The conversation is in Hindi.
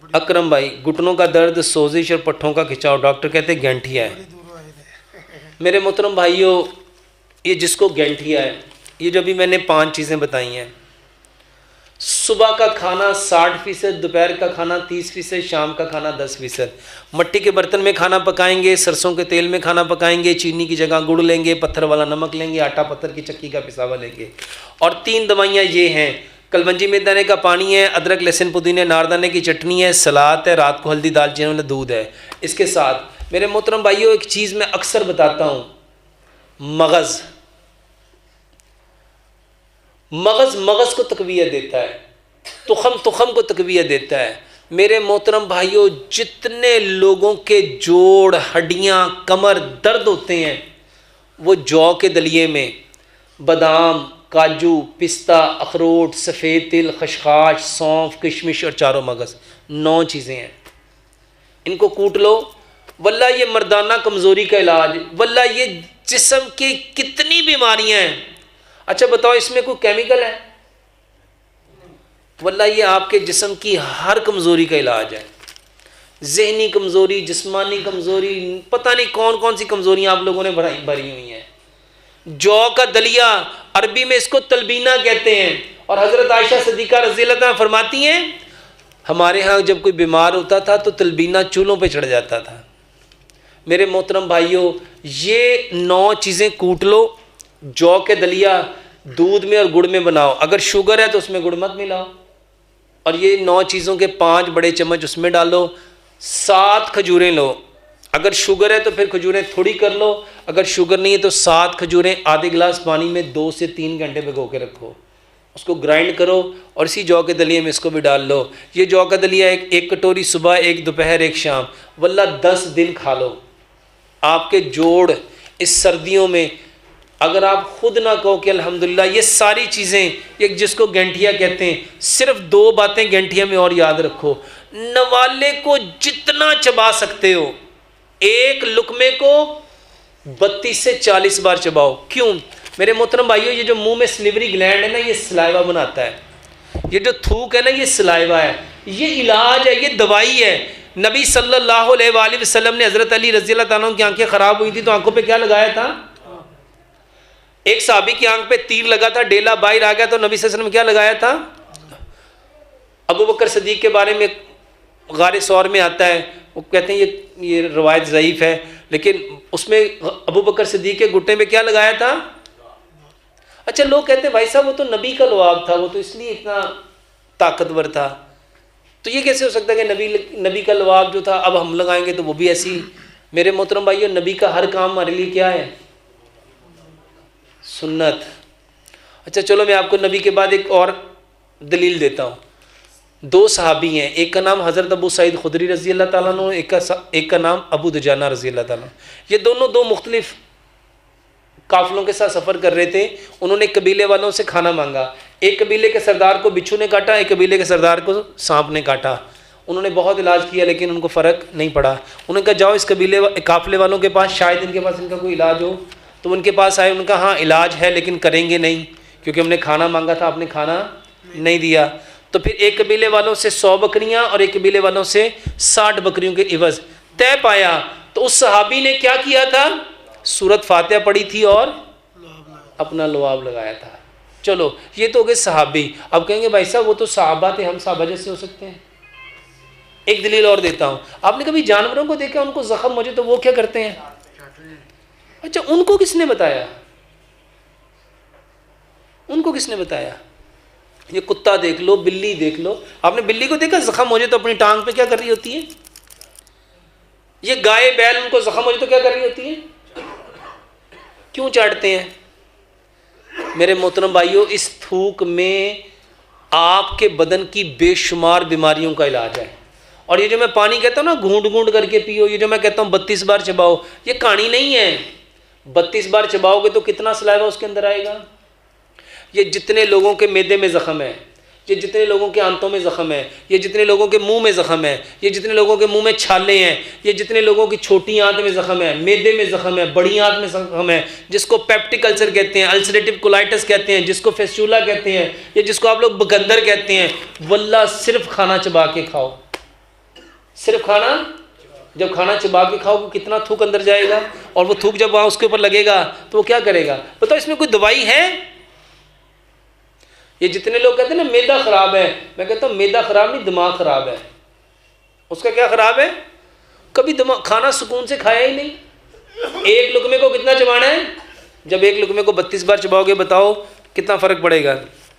अकरम भाई, घुटनों का दर्द, सोजिश और पट्ठों का खिंचाव, डॉक्टर कहते हैं गैंठिया है। मेरे मोहतरम भाइयों, ये जिसको गैंठिया है, ये जो भी मैंने 5 चीज़ें बताई हैं, सुबह का खाना 60%, दोपहर का खाना 30%, शाम का खाना 10%। मट्टी के बर्तन में खाना पकाएंगे, सरसों के तेल में खाना पकाएंगे, चीनी की जगह गुड़ लेंगे, पत्थर वाला नमक लेंगे, आटा पत्थर की चक्की का पिसावा लेंगे। और 3 दवाइयाँ ये हैं, कलवंजी मेथदाने का पानी है, अदरक लहसुन पुदीने नारदाने की चटनी है, सलाद है, रात को हल्दी दालचीनी वाला दूध है। इसके साथ मेरे मोहतरम भाइयों एक चीज़ मैं अक्सर बताता हूँ, मगज़ मगज़ को तकवीयत देता है, तुखम को तकवीयत देता है। मेरे मोहतरम भाइयों, जितने लोगों के जोड़, हड्डियाँ, कमर दर्द होते हैं, वो जौ के दलिए में बादाम, काजू, पिस्ता, अखरोट, सफ़ेद तिल, खशखाश, सौंफ, किशमिश और चारों मगज़, 9 चीज़ें हैं। इनको कूट लो, वल्ला ये मर्दाना कमज़ोरी का इलाज, वल्ला ये जिस्म की कितनी बीमारियां हैं। अच्छा बताओ, इसमें कोई केमिकल है? वल्ला ये आपके जिस्म की हर कमज़ोरी का इलाज है। ज़हनी कमज़ोरी, जिस्मानी कमज़ोरी, पता नहीं कौन कौन सी कमज़ोरियाँ आप लोगों ने भरी हुई हैं। जौ का दलिया, अरबी में इसको तलबीना कहते हैं। और हज़रत आयशा सिद्दीक़ा रज़ियल्लाहु अन्हा फरमाती हैं, हमारे यहाँ जब कोई बीमार होता था तो तलबीना चूल्हों पे चढ़ जाता था। मेरे मोहतरम भाइयों, ये 9 चीज़ें कूट लो, जौ के दलिया दूध में और गुड़ में बनाओ, अगर शुगर है तो उसमें गुड़ मत मिलाओ, और ये 9 चीज़ों के 5 बड़े चम्मच उसमें डालो। 7 खजूरें लो, अगर शुगर है तो फिर खजूरें थोड़ी कर लो, अगर शुगर नहीं है तो 7 खजूरें आधे गिलास पानी में 2 से 3 घंटे भिगो के रखो, उसको ग्राइंड करो और इसी जौ के दलिए में इसको भी डाल लो। ये जौ का दलिया एक कटोरी सुबह, एक दोपहर, एक शाम, वल्ला 10 दिन खा लो। आपके जोड़ इस सर्दियों में, अगर आप खुद ना कहो कि अल्हम्दुलिल्लाह, ये सारी चीज़ें, एक जिसको गैंठिया कहते हैं, सिर्फ 2 बातें गैंठिया में और याद रखो। नवाले को जितना चबा सकते हो, एक लुकमे को 32 से 40 बार चबाओ। क्यों मेरे मोहतरम भाइयों, ये जो मुंह में स्लिवरी ग्लैंड है ना, ये सलाइवा बनाता है। ये जो थूक है ना, ये सलाइवा है, ये इलाज है, ये दवाई है। नबी सल्लल्लाहु अलैहि वसल्लम ने हज़रत अली रज़ियल्लाहु अन्हु की आंखें ख़राब हुई थी तो आंखों पे क्या लगाया था? एक साहबी की आंख पे तीर लगा था, डेला बाहर आ गया तो नबी सल्लल्लाहु अलैहि वसल्लम क्या लगाया था? अबू बकर सिद्दीक़ के बारे में गारे सौर में आता है, वो कहते हैं ये रवायत ज़ईफ़ है, लेकिन उसमें अबू बकर सिद्दीक़ के घुटने में क्या लगाया था? अच्छा, लोग कहते हैं भाई साहब वो तो नबी का लुआब था, वो तो इसलिए इतना ताकतवर था। तो ये कैसे हो सकता है कि नबी का लुआब जो था अब हम लगाएंगे तो वो भी ऐसी? मेरे मोहतरम भाइयों, नबी का हर काम हमारे लिए क्या है? सुन्नत। अच्छा चलो, मैं आपको नबी के बाद एक और दलील देता हूँ। 2 सहाबी हैं, एक का नाम हज़रत अबू सईद खुदरी रज़ी अल्लाह ताला अन्हु, एक का नाम अबू दुजाना रज़ी अल्लाह ताला। ये दोनों 2 मुख्तलिफ काफ़िलों के साथ सफ़र कर रहे थे। उन्होंने कबीले वालों से खाना मांगा। एक कबीले के सरदार को बिच्छू ने काटा, एक कबीले के सरदार को सांप ने काटा। उन्होंने बहुत इलाज किया लेकिन उनको फ़र्क नहीं पड़ा। उन्होंने कहा जाओ इस काफ़िले वालों के पास, शायद इनके पास इनका कोई इलाज हो। तो उनके पास आए, उनका हाँ इलाज है लेकिन करेंगे नहीं, क्योंकि हमने खाना मांगा था, आपने खाना नहीं दिया। तो फिर एक कबीले वालों से 100 बकरियाँ और एक कबीले वालों से 60 बकरियों के इवज़ तय पाया। तो उस सहाबी ने क्या किया था? सूरत फातिहा पढ़ी थी और अपना लुआब लगाया था। चलो ये तो हो गए सहाबी। अब कहेंगे भाई साहब वो तो सहाबा थे, हम सहाबा जैसे हो सकते हैं? एक दलील और देता हूँ। आपने कभी जानवरों को देखा, उनको जख्म हो जाए तो वो क्या करते हैं? अच्छा, उनको किसने बताया? उनको किसने बताया? ये कुत्ता देख लो, बिल्ली देख लो, आपने बिल्ली को देखा जख्म हो जाए तो अपनी टांग पे क्या कर रही होती है? ये गाय बैल, उनको जख्म हो जाए तो क्या कर रही होती है? क्यों चाटते हैं? मेरे मोहतरम भाइयों, इस थूक में आपके बदन की बेशुमार बीमारियों का इलाज है। और ये जो मैं पानी कहता हूँ ना, घूंट घूंट करके पियो, ये जो मैं कहता हूँ 32 बार चबाओ, ये कहानी नहीं है। 32 बार चबाओगे तो कितना सलाइवा उसके अंदर आएगा? ये जितने लोगों के मैदे में ज़ख्म है, ये जितने लोगों के आंतों में ज़ख्म है, ये जितने लोगों के मुंह में ज़ख्म है, ये जितने लोगों के मुंह में छाले हैं, ये जितने लोगों की छोटी आंत में ज़ख्म है, मैदे में ज़ख्म है, बड़ी आंत में ज़ख्म है, जिसको पेप्टिक अल्सर कहते हैं, अल्सरेटिव कोलाइटिस कहते हैं, जिसको फेस्टुला कहते हैं, या जिसको आप लोग बगंदर कहते हैं, वल्लाह सिर्फ खाना चबा के खाओ। सिर्फ खाना, जब खाना चबा के खाओ कितना थूक अंदर जाएगा, और वो थूक जब वहाँ उसके ऊपर लगेगा तो वो क्या करेगा? बताओ, इसमें कोई दवाई है? ये जितने लोग कहते हैं ना मैदा खराब है, मैं कहता हूँ मैदा खराब नहीं, दिमाग खराब है। उसका क्या खराब है? कभी दिमाग, खाना सुकून से खाया ही नहीं। एक लुकमे को कितना चबाना है? जब एक लुकमे को 32 बार चबाओगे बताओ कितना फर्क पड़ेगा?